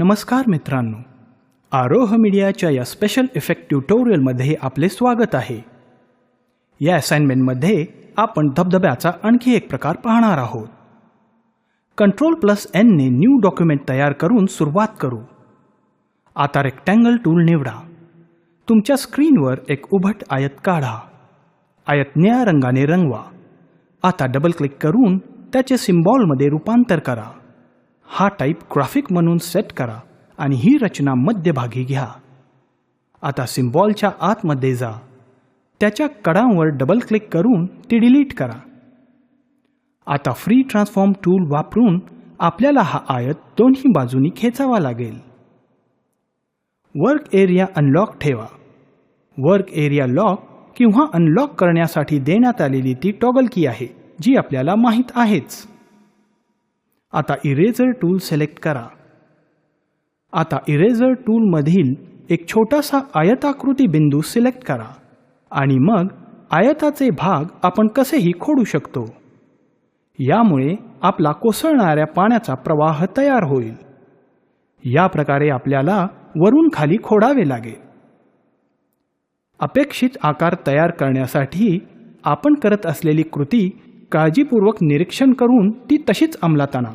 नमस्कार मित्रांनो, आरोह मीडियाच्या या स्पेशल इफेक्ट ट्युटोरियलमध्ये आपले स्वागत आहे। या असाइनमेंटमध्ये आपण धबधब्याचा आणखी एक प्रकार पाहणार आहोत। Ctrl+N ने न्यू डॉक्युमेंट तयार करून सुरुवात करू। आता रेक्टँगल टूल निवडा। तुमच्या स्क्रीनवर एक उभट आयत काढा। आयत निळ्या रंगाने रंगवा। आता डबल क्लिक करून त्याचे सिम्बॉलमध्ये रूपांतर करा। हा टाइप ग्राफिक म्हणून सेट करा आणि ही रचना मध्यभागी घ्या। आता सिम्बॉलच्या आतमध्ये जा। त्याच्या कडांवर डबल क्लिक करून ती डिलीट करा। आता फ्री ट्रान्सफॉर्म टूल वापरून आपल्याला हा आयत दोन्ही बाजूंनी खेचावा लागेल। वर्क एरिया अनलॉक ठेवा। वर्क एरिया लॉक किंवा अनलॉक करण्यासाठी देण्यात आलेली ती टॉगल की आहे, जी आपल्याला माहित आहेच। आता इरेजर टूल सिलेक्ट करा। आता इरेजर टूल मधील एक छोटासा आयताकृती बिंदू सिलेक्ट करा आणि मग आयताचे भाग आपण कसेही खोडू शकतो। यामुळे आपला कोसळणाऱ्या पाण्याचा प्रवाह तयार होईल। या प्रकारे आपल्याला वरून खाली खोडावे लागेल। अपेक्षित आकार तयार करण्यासाठी आपण करत असलेली कृती काळजीपूर्वक निरीक्षण करून ती तशीच अंमलात आणा।